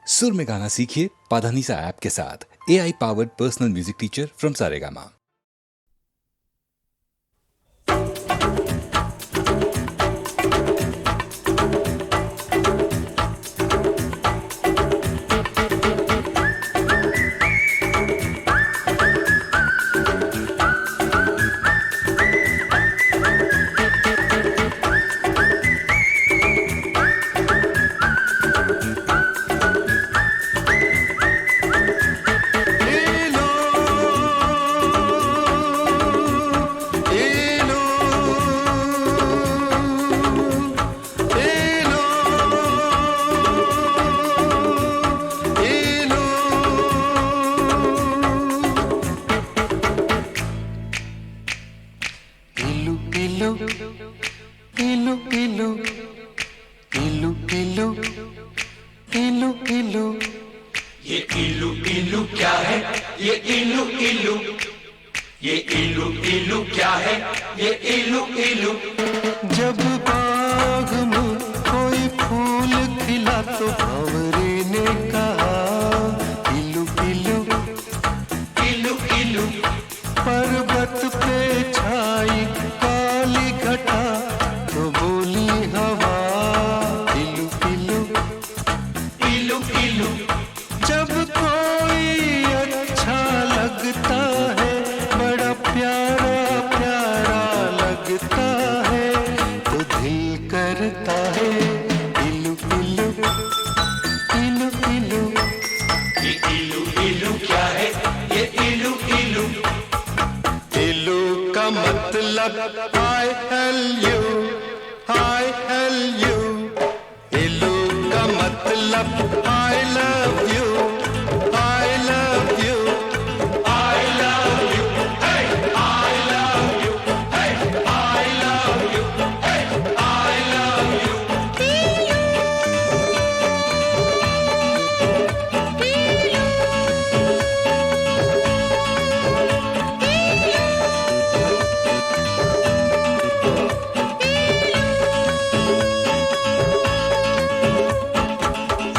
सुर में गाना सीखिए पाधानीसा ऐप के साथ। AI powered personal music teacher from Saregama. ये इलू इलू क्या है? ये इलू इलू, ये इलू इलू क्या है? ये इलू इलू। जब बाग में कोई फूल खिला तो भंवरे ने कहा इलू इलू इलू इलू। पर्वत पे छाई काली घटा तो बोली हवा इलू इलू इलू इलू। जब कोई अच्छा लगता है, बड़ा प्यारा प्यारा लगता है, तो दिल करता है इलू इलू इलू इलू। ये इलू इलू क्या है? ये इलू इलू। इलू का मतलब I L U, I L U। इलू का मतलब I love you, I love you, I love you, hey, I love you, hey, I love you, hey, I love you।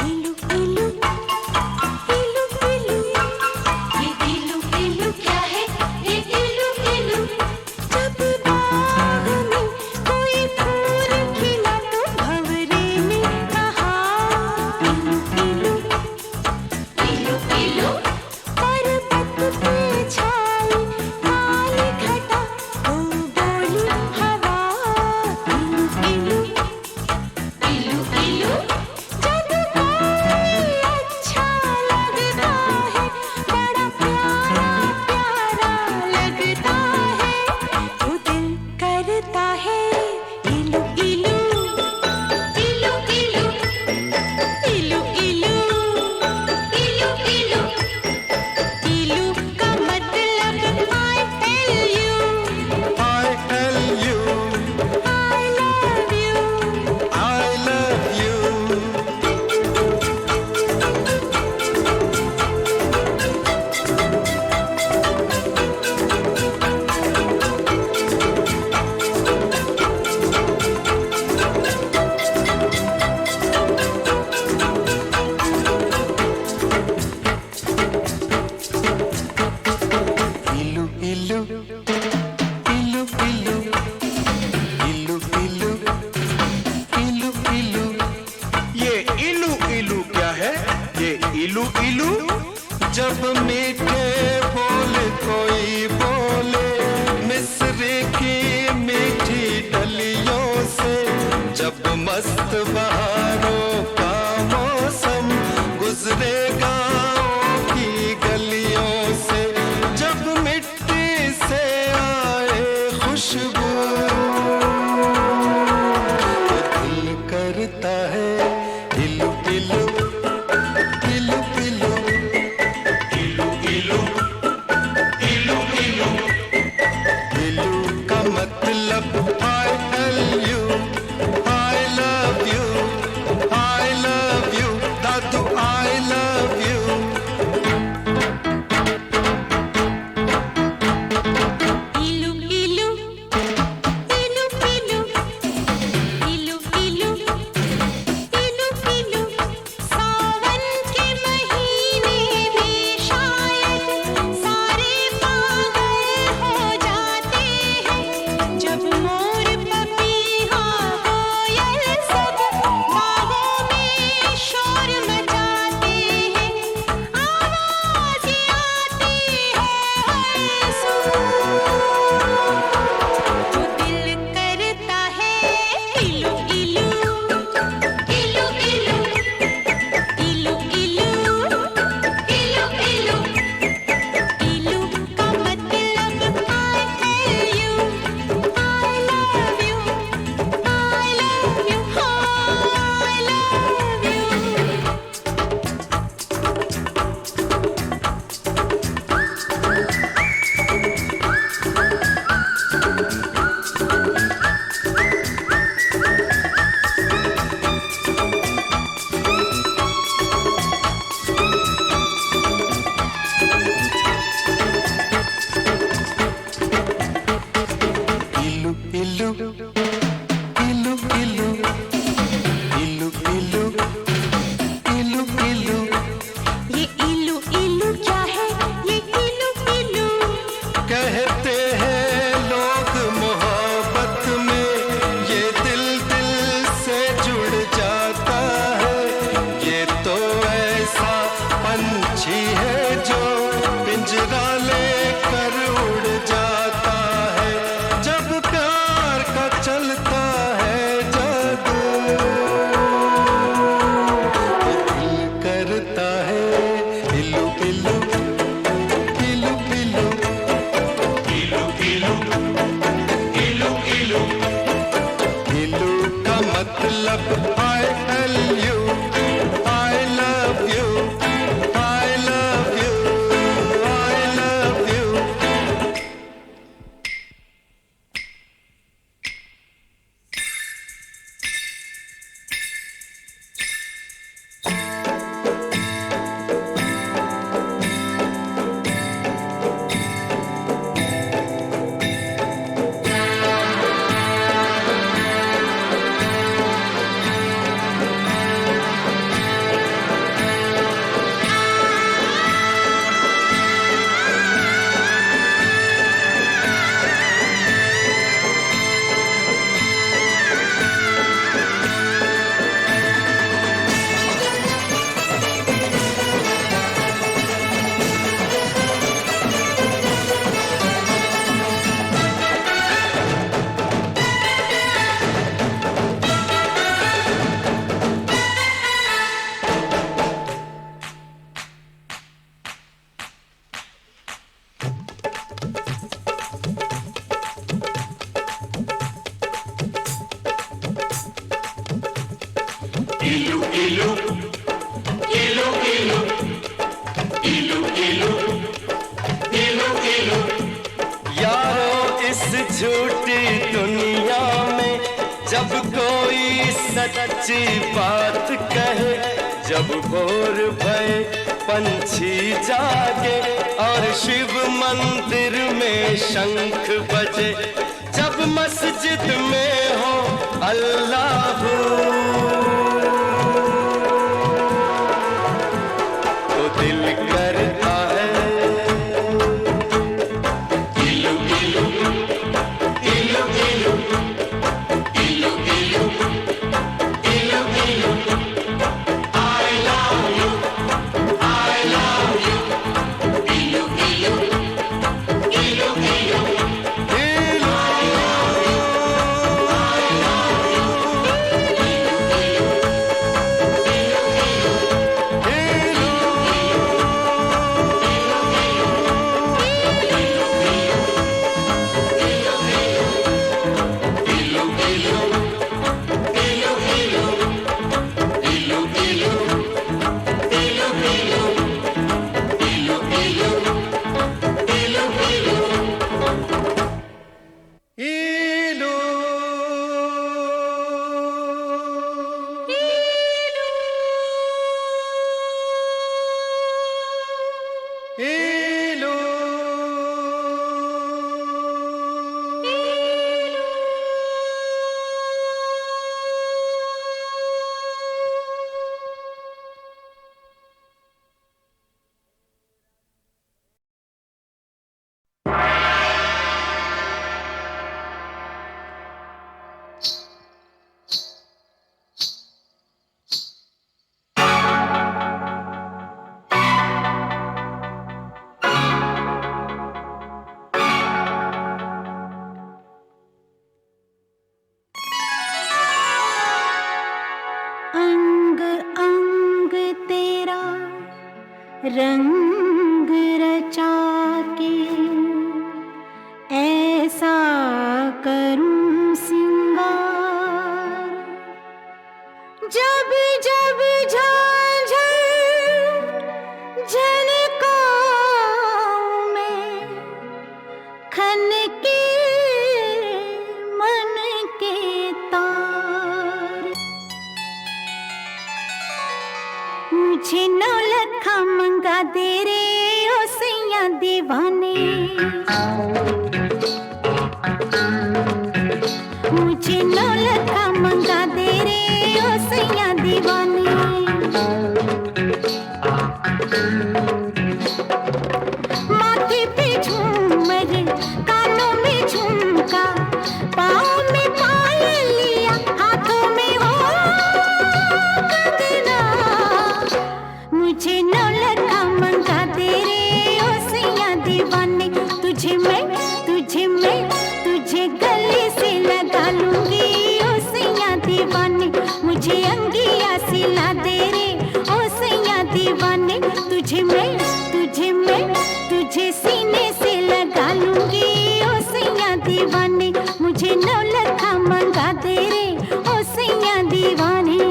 इलू इलू इलू इलू। ये इलू इलू क्या है? ये इलू इलू। जब बाग में कोई फूल खिला तो भंवरे ने कहा इलू इलू इलू इलू। पर्वत पे छाई काली घटा तो बोली हवा इलू इलू इलू इलू। जब कोई अच्छा लगता है, बड़ा प्यारा प्यारा लगता है, तो दिल करता है इलू इलू इलू इलू इलू इलू इलू इलू। इलू का मतलब I tell you, I L U, I love you। I love you। इलू इलू इलू इलू इलू इलू इलू इलू। ये इलू इलू क्या है? ये इलू इलू। जब मीठे बोल कोई बोले मिस्र की मीठी डलियों से, जब मस्त बहारों का मौसम गुजरे गाँव की गलियों से, जब मिट्टी से आए खुशबू तो दिल करता है इलू इलू इलू इलू। इलू इलू इलू इलू। इलू का मतलब I L U, I love you, I love you, Dadu I love you। इलू इलू इलू इलू इलू इलू इलू इलू। सावन के सच्ची बात कहे, जब भोर भये पंछी जागे और शिव मंदिर में शंख बजे, जब मस्जिद में हो अल्लाह तो दिल करता है इलू इलू इलू इलू इलू इलू इलू इलू I love you, I love you, इलू इलू इलू इलू इलू अंग अंग तेरा रंग रचा के ऐसा करूं सिंगार, जब जब झांझर झनकाऊं मैं, खन के मन के तार। मुझे नौलखा मंगा दे रे ओ सैया दीवाने, मुझे नौलखा मंगा दे रे ओ सैया दीवाने। माथे पे झूमर, कानों में झुमका, पाँव में पायलिया, हाथों में हो कंगना। मुझे नौलखा मंगा दे रे ओ सैया दीवाने। तुझे मैं तुझे गले से लगा लूंगी ओ सैया दीवाने। मुझे अंगिया सिला दे रे ओ सैया दीवाने। तुझे मैं तुझे सीने से लगा लूंगी ओ सैया दीवाने। मुझे नौलखा मंगा दे रे ओ सैया दीवाने।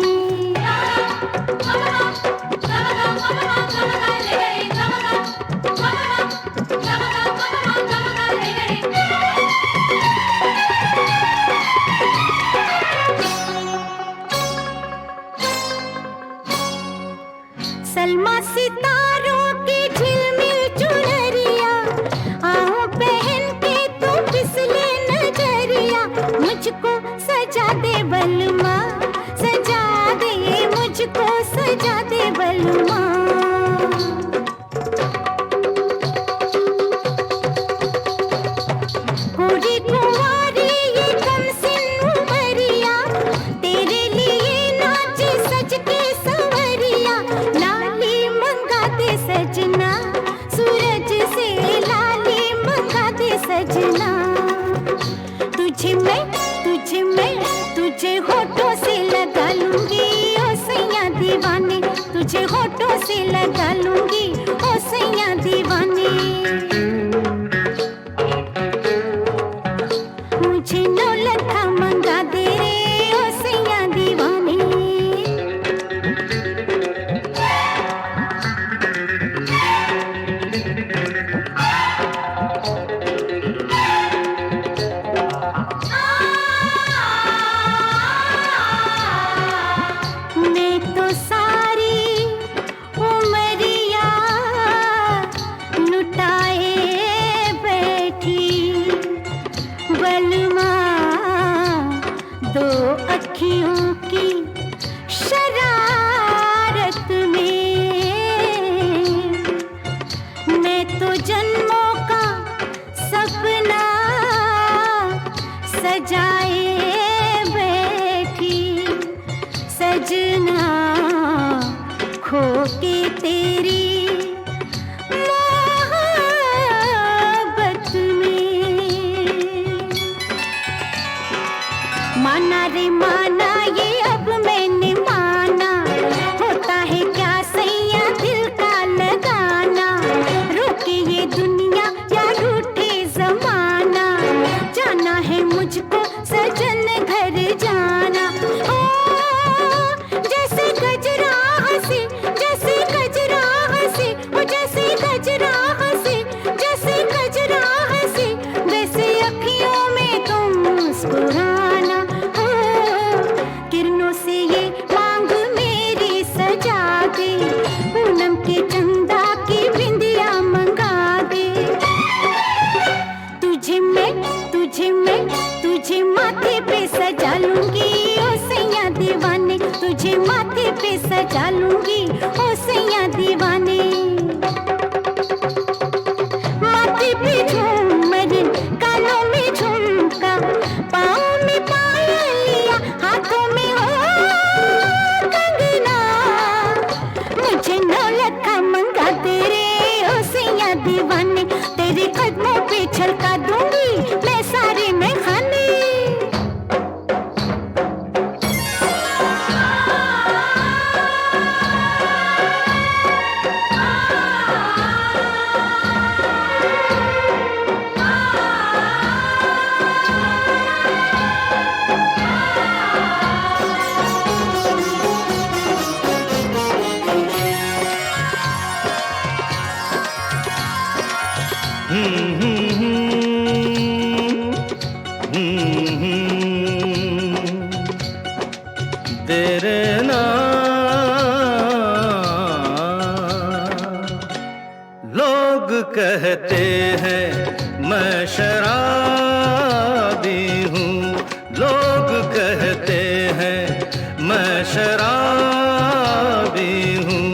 सलमा सितारों की झिलमिल चुनरिया, आऊं पहन के तू फिसले नजरिया। मुझको सजा दे बलमा, सजा दे मुझको सजा दे बलमा। पूरी कुंवारी ये कमसिन उमरिया, तेरे लिए नाचे सज के संवरिया। लाली मंगा दे सजना, सूरज से लाली मंगा दे सजना। तुझे होठों से लगा लूंगी ओ सैया दीवाने। तुझे होठों से लगा लूंगी ओ सैया दीवाने। मुझे नौलखा मंगा दे रे ओ सैया दीवाने। तेरी मोहब्बत में। माना रे माना ये अब मैंने माना, होता है क्या सैया दिल का लगाना। रोके ये दुनिया या रूठे जमाना, जाना है मुझको सजन घर जाना। ओ जैसे गजरा हंसी, जैसे गजरा हंसी, ओ जैसे गजरा हंसी, जैसे गजरा हंसी, वैसे अखियों में तुम मुस्कुराना। हो किरणों से ये मांग मेरी सजा दे, पूनम के चंदा की बिंदिया मंगा दे। तुझे मैं तुझे माथे पे सजा लूंगी ओ सैया दीवाने, तुझे माथे पे सजा लूंगी ओ सैया दीवाने। माथे पे झूमर, कानों में झुमका, पाँव में पायलिया, हाथों में हो कंगना। मुझे नौलखा मंगा तेरे ओ सैया दीवाने, तेरे कदमों पे छलका दूंगी मैं सारे में खाने। तेरे लोग कहते हैं मैं शराबी हूँ, लोग कहते हैं मैं शराबी हूँ।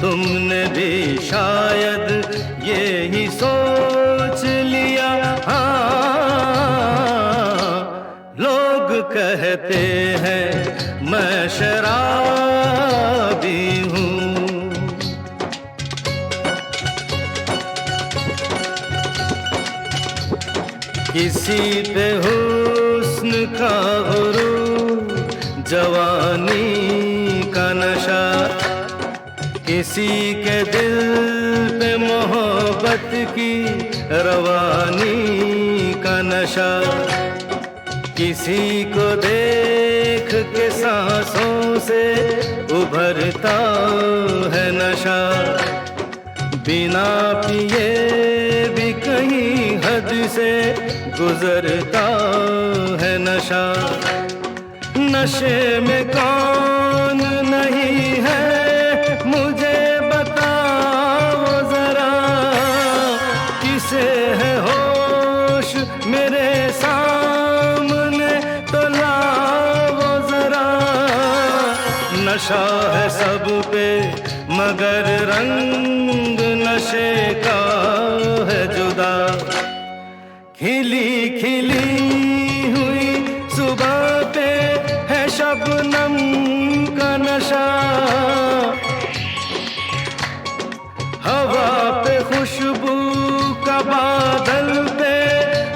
तुमने भी शायद यही सोच लिया। हाँ, लोग कहते हैं मैं शराबी हूँ। किसी पे हुस्न का गुरूर, जवानी का नशा, किसी के दिल पे मोहब्बत की रवानी का नशा। किसी को देख के सांसों से उभरता है नशा, बिना पिए भी कहीं हद से गुजरता है नशा। नशे में कौन नहीं है मुझे बताओ जरा, किसे है होश मेरे सामने तो लाओ जरा। नशा है सब पे मगर रंग नशे का है जुदा। खिली खिली हुई सुबह पे है शबनम का नशा, हवा पे खुशबू का बादल पे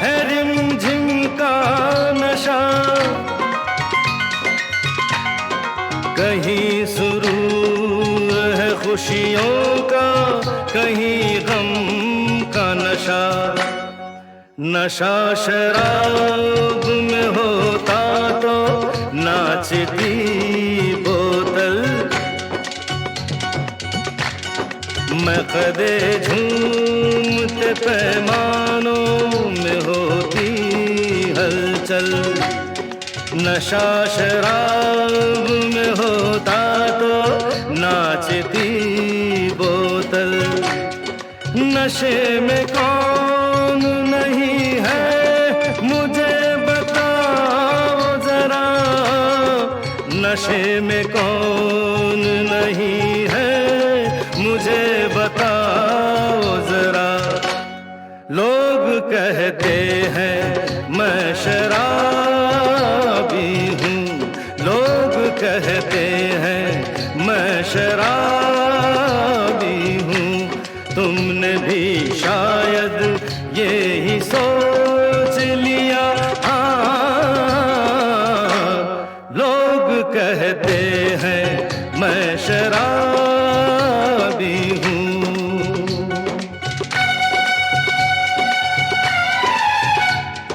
है रिमझिम का नशा। कहीं सुरूर है खुशियों का, कहीं गम का नशा। नशा शराब में होता तो नाचती बोतल, मैं कदे झूमते पैमानों में होती हलचल। नशा शराब में होता तो नाचती बोतल। नशे में कौन नहीं है मुझे बताओ जरा, नशे में कौन नहीं है मुझे बताओ जरा। लोग कहते हैं मैं शराबी हूँ, लोग कहते हैं मैं शराबी तुमने भी शायद ये ही सोच लिया। लोग कहते हैं मैं शराबी हूँ।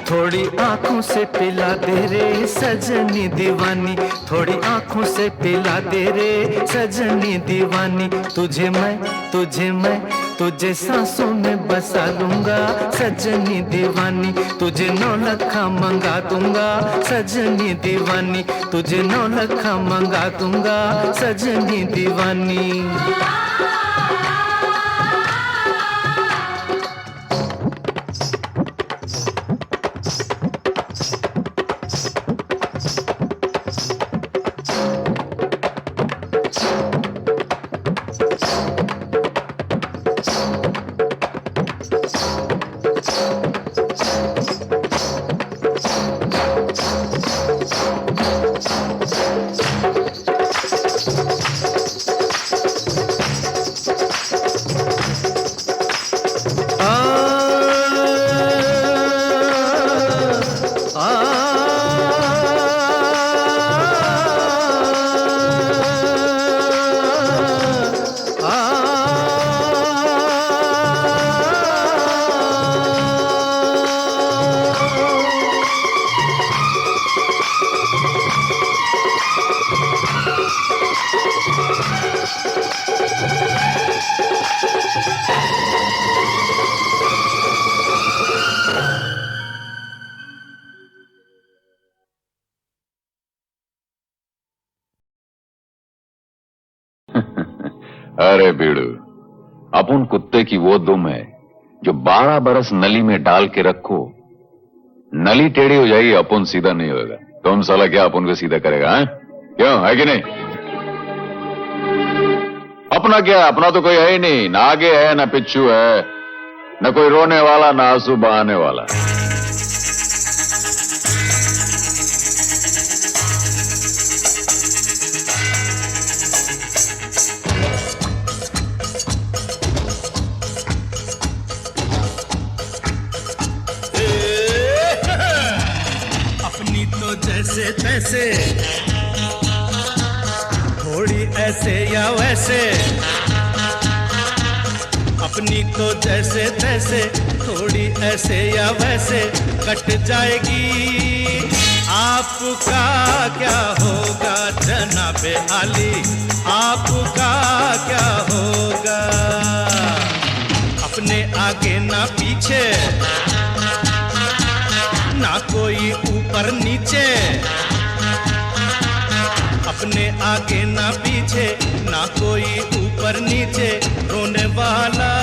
थोड़ी आंखों से पिला दे रे सजनी दीवानी, थोड़ी आंखों से पिला दे रे सजनी दीवानी। तुझे मैं तुझे सांसों में बसा लूंगा सजनी दीवानी। तुझे 9 लखा मंगा दूंगा सजनी दीवानी। तुझे 9 लखा मंगा दूंगा सजनी दीवानी। अरे बीड़ू, अपन कुत्ते की वो दुम है जो 12 बरस नली में डाल के रखो, नली टेढ़ी हो जाएगी, अपन सीधा नहीं होगा। तुम साला क्या अपन को सीधा करेगा? है क्यों, है कि नहीं? अपना क्या, अपना तो कोई है ही नहीं, ना आगे है ना पिछू है, न कोई रोने वाला ना आंसू बहाने वाला। अपनी तो जैसे तैसे, थोड़ी ऐसे या वैसे, अपनी तो जैसे तैसे, थोड़ी ऐसे या वैसे कट जाएगी। आपका क्या होगा जनाबे आली, आपका क्या होगा? अपने आगे ना पीछे, ना कोई ऊपर नीचे, अपने आगे ना पीछे, ना कोई ऊपर नीचे, रोने वाला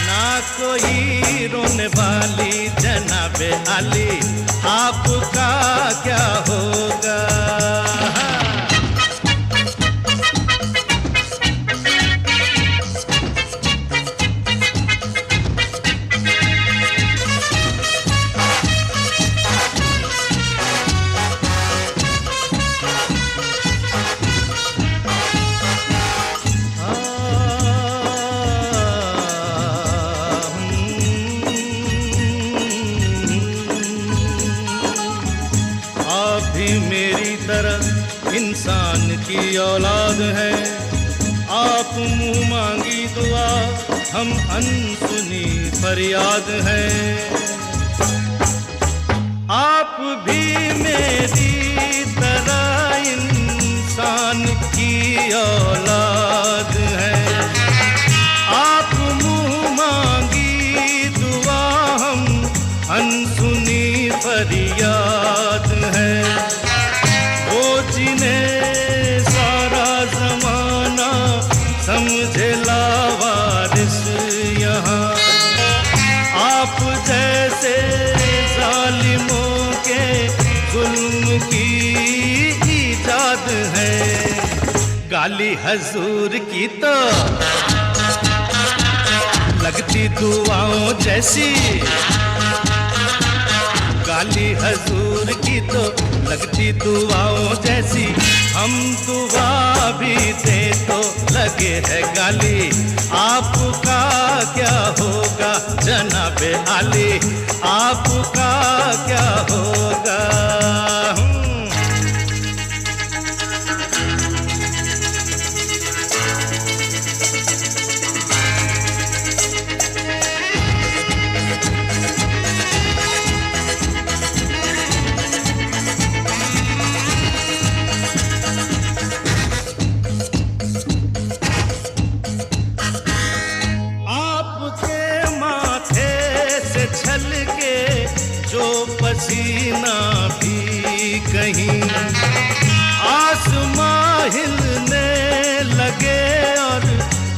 ना कोई रोने वाली जनाबे आली, आपका क्या होगा? मेरी तरह इंसान की औलाद है, आप मुंह मांगी दुआ, हम अनसुनी फरियाद है। आप भी मेरी तरह इंसान की औलाद है, आप मुंह मांगी दुआ, हम अनसुनी फरियाद है। जिन्हें सारा जमाना समझे लावारिस यहाँ, आप जैसे जालिमों के जुल्म की इजाद है। गाली हजूर की तो लगती दुआओं जैसी, गाली हजूर की तो लगती दुआओं जैसी, हम दुआ भी दे तो लगे है गाली, आपका पसीना भी कहीं, आसमां हिलने लगे और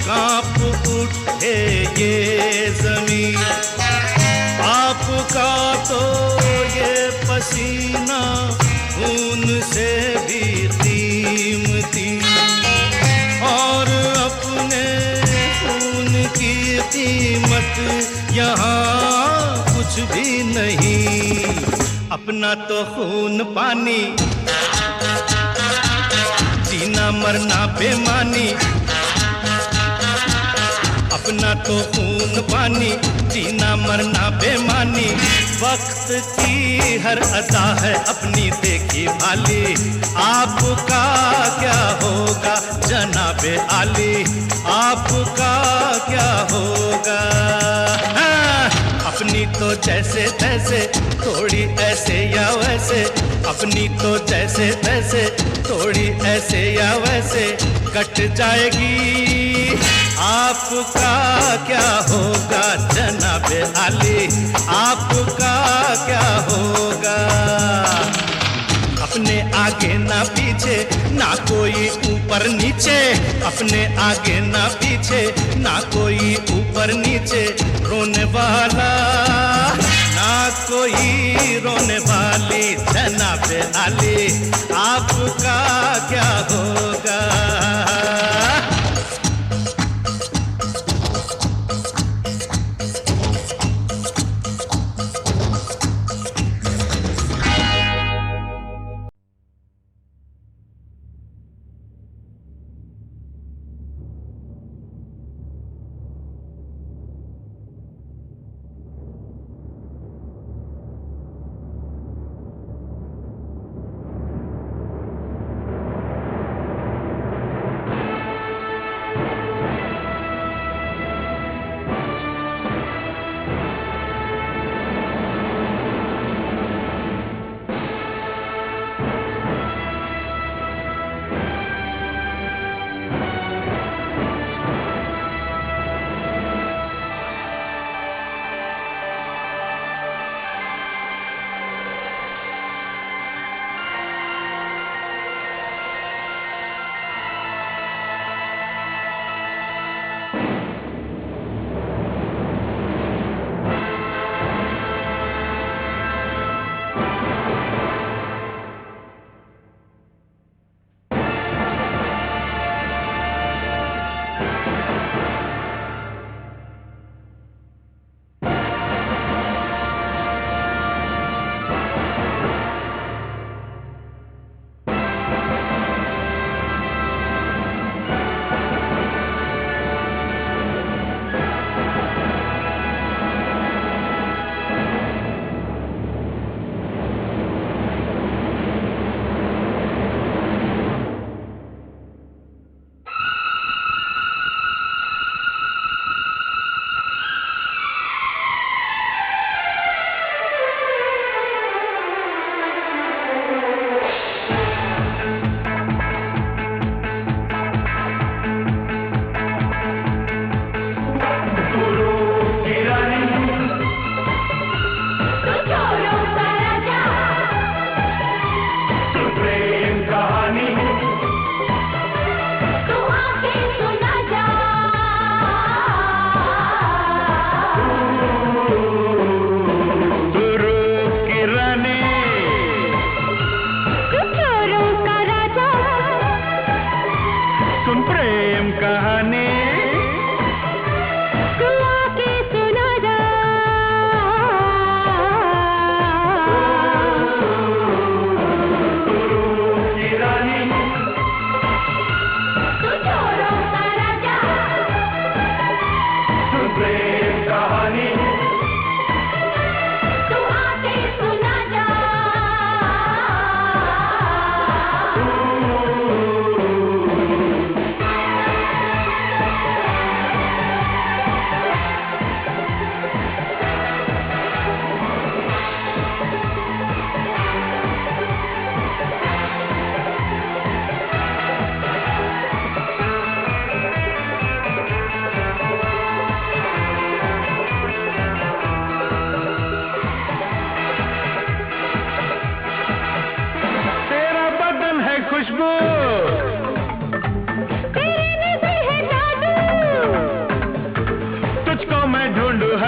कांप उठे ये जमीन। आपका तो ये पसीना खून से भी कीमती, और अपने खून की कीमत यहाँ कुछ भी नहीं। अपना तो खून पानी, जीना मरना बेमानी। अपना तो खून पानी, जीना मरना बेमानी। वक्त की हर अदा है अपनी देखी भाली। आपका क्या होगा जनाबे आली, आपका क्या होगा। हाँ, अपनी तो जैसे तैसे, थोड़ी ऐसे या वैसे। अपनी तो जैसे तैसे, थोड़ी ऐसे या वैसे कट जाएगी। आपका क्या होगा जनाबे आली, आपका क्या होगा। अपने आगे ना पीछे, ना कोई ऊपर नीचे। अपने आगे ना पीछे, ना कोई ऊपर नीचे। रोने वाला ना कोई रोने वाली, जनाबे आली आपका क्या होगा।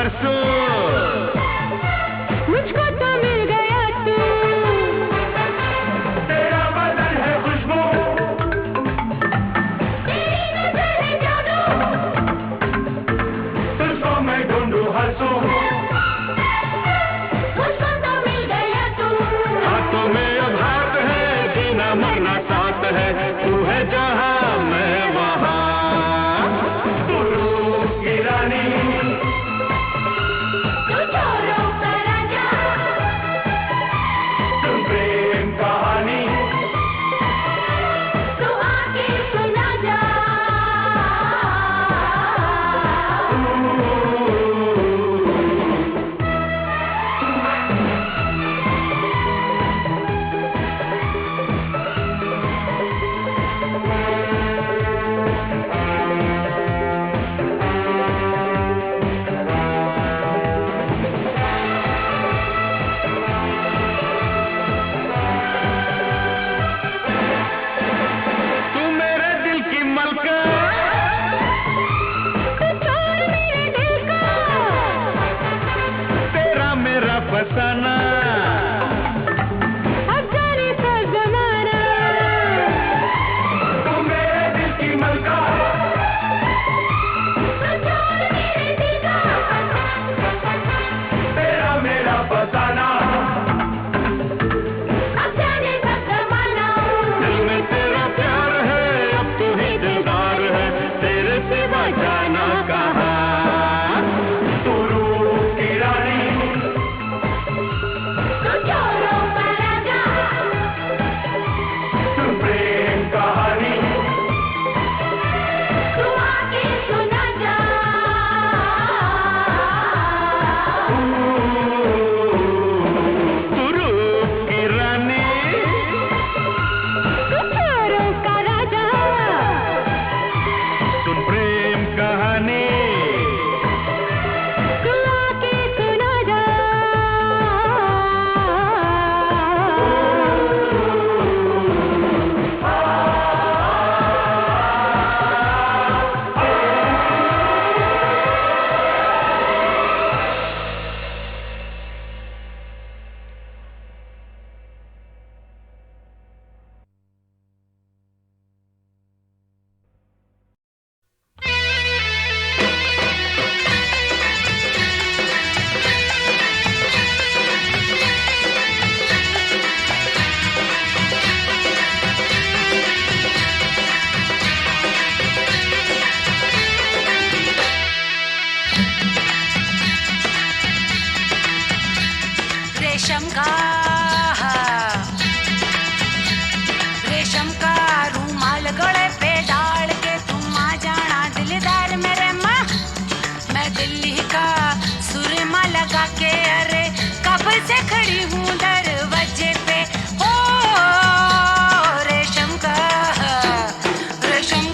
हर सू मुझको तो मिल गया तू, तेरा बदन है खुशबू, तेरी नजर है जादू, तुझको मैं ढूंढूं हर सू, मुझको तो मिल गया तू, हाथों में अब हाथ है, जीना मरना साथ है, तू है जहां मैं वहां। तू रूप की रानी, तू चोरों का राजा, तुम प्रेम कहानी, तू आके सुना जा। तू मेरे दिल की मलका, तू चोर मेरे दिल का, तेरा मेरा फसाना, अब जाने सा जमाना, तू मेरे दिल की मलका, तू चोर मेरे दिल का, तेरा मेरा फसाना, अब जाने सा जमाना, दिल में तेरा प्यार है, अब तू ही दिलदार है, तेरे सिवा जाना कहाँ। तू रूप की रानी, तू चोरों का राजा, तुम प्रेम कहानी, तू आके सुना जा। तू रूप की रानी, तू चोरों का राजा, सुन प्रेम कहानी, तू आके सुना जा। रेशम का रूमाल गले पे डाल के तुम आ जाना दिलदार मेरे माँ। मैं दिल्ली का सुरमा लगा के अरे कब से खड़ी हूँ दरवाजे पे। ओ रेशम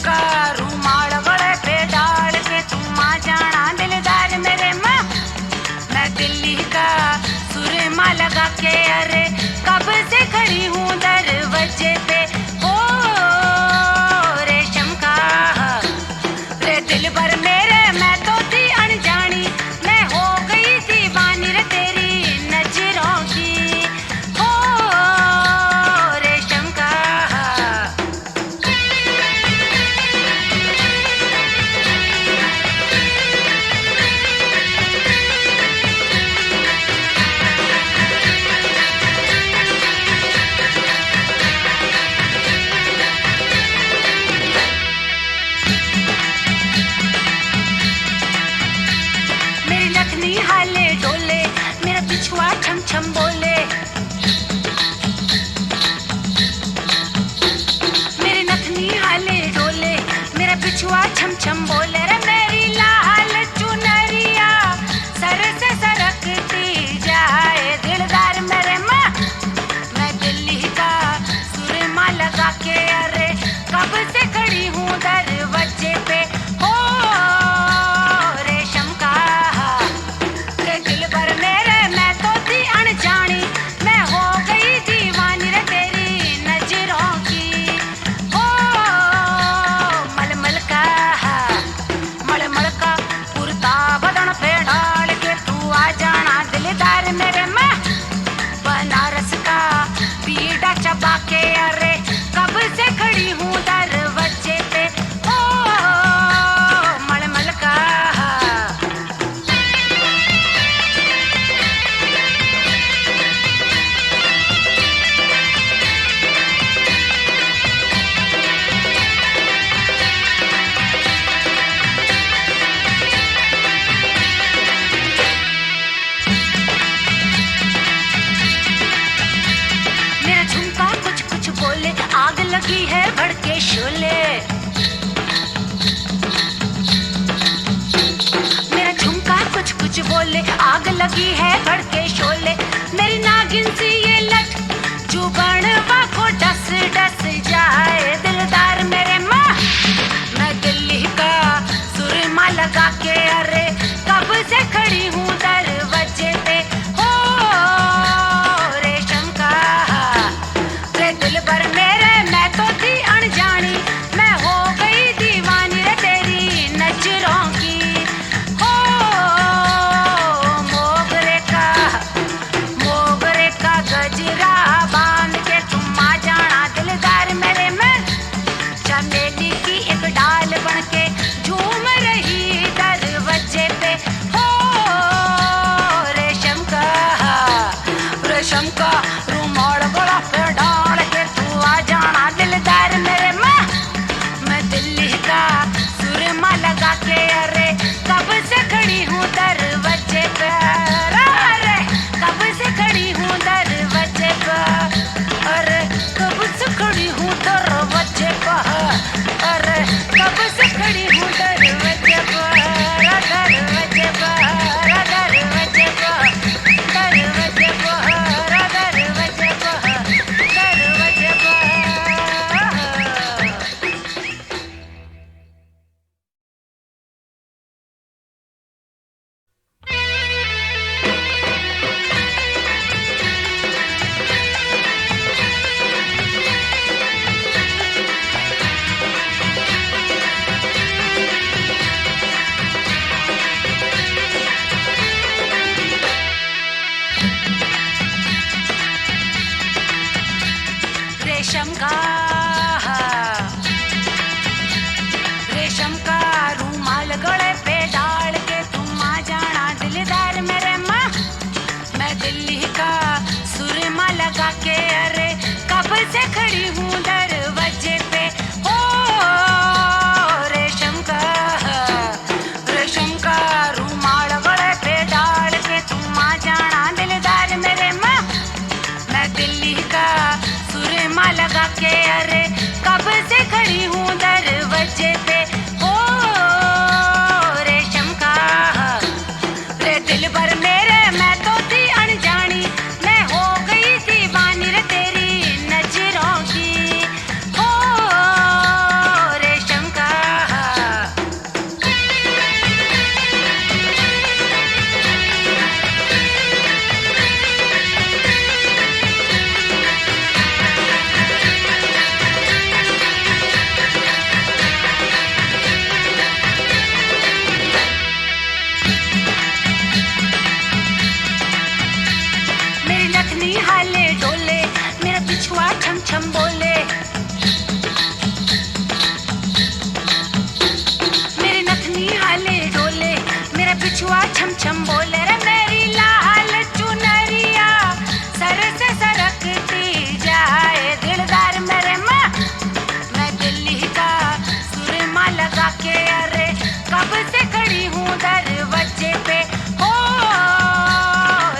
का रूमाल गले पे डाल के तुम आ जाना दिलदार मेरे माँ। मैं दिल्ली का सुरमा लगा के अरे कब से खड़ी हूँ दरवाजे पे। ओ रेशम का रे दिल भर मेरे मैं तो थी अनजानी, मैं हो गई दीवानी रे तेरी नजरों की। ओ रेशम का लगी है भड़के शोले, मेरी नागिन सी ये लट जुबानवा को डस डस जाए दिलदार मेरे माँ। मैं दिल्ली का सुरमा लगा के अरे कब से खड़ी हूँ दरवाजे पे, हो रेशम का रे दिल भर मेरे, मैं तो थी अनजानी, मैं हो गई दीवानी रे तेरी नजरों की। हो मोगरे का गजरा बांध के तुम आ जाना दिलदार मेरे, मैं चमेली की एक डाल बन के झूम रही दरवाजे पे, हो रेशम का रुमाल गला पे डाल के तू आ जाना दिलदार मेरे माँ। मैं दिल्ली का सुरमा लगा के अरे कब से खड़ी हूँ दरवाजे पे, अरे कब से खड़ी हूँ दरवाजे पे, अरे कब से खड़ी हूँ दरवाजे पे, अरे कब से खड़ी हूँ दरवाजे पे, दरवाजे पे, दरवाजे पे, दरवाजे पे, दरवाजे पे, दरवाजे पे। रेशम का रूमाल गले पे डाल के तुम आ जाना दिलदार मेरे माँ। मैं दिल्ली का सुरमा लगा के अरे कब से खड़ी हूँ दरवाजे पे, हो रेशम का रूमाल गले पे डाल के तुम आ जाना दिलदार मेरे माँ। मैं दिल्ली का सुरमा लगा के अरे कब से खड़ी हूँ दरवाजे पे, हो रेशम का रे दिल भर मेरे, मैं तो थी अनजानी, मैं हो गई दीवानी रे तेरी नजरों की। हो रेशम का मेरी लखनी हाले डोले, मेरा पिछुआ छम छम बोले, मेरी नथनी हाले डोले, मेरा पिछुआ छम छम बोले रे मेरी लाल चुनरिया सर से सरकती जाए दिलदार मेरे माँ। मैं दिल्ली का सुरमा लगा के अरे कब से खड़ी हूँ दरवाजे पे, हो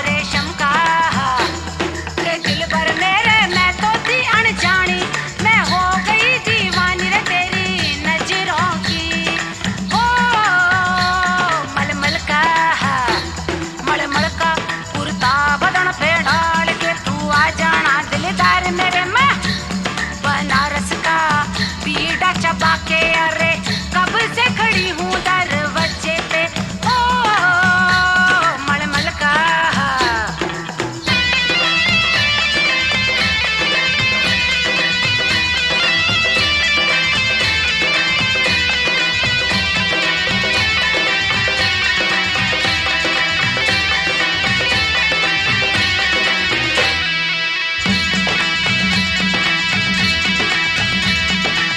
रेशम का रे दिल भर मेरे, मैं तो थी अनजानी, मैं हो गई दीवानी रे तेरी नजरों की। हो मलमल का कुर्ता बदन पे डाल के तू आ जाना दिलदार मेरे माँ। बनारस का बीड़ा चबा के अरे कब से खड़ी हूँ दरवाजे पे, हो मलमल का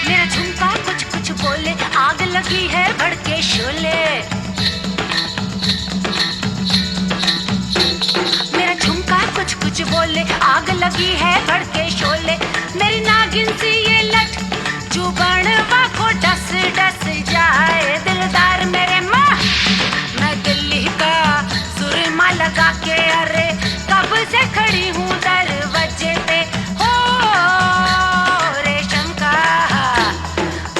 मेरा झुमका कुछ कुछ बोले, आग लगी है भड़के शोले, मेरा झुमका कुछ कुछ बोले, आग लगी है भड़के शोले, मेरी नागिन सी ये लट जुबानवा को डस डस जाए दिलदार मेरे माँ। मैं दिल्ली का सुरमा लगा के अरे कब से खड़ी हूँ दरवाजे पे, हो रेशम का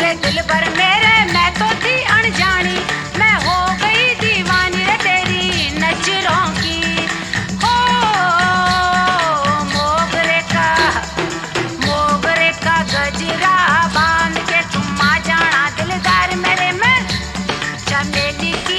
रे दिल भर मेरे, मैं तो थी अनजानी, मैं हो गई दीवानी रे तेरी नजरों की। सहेली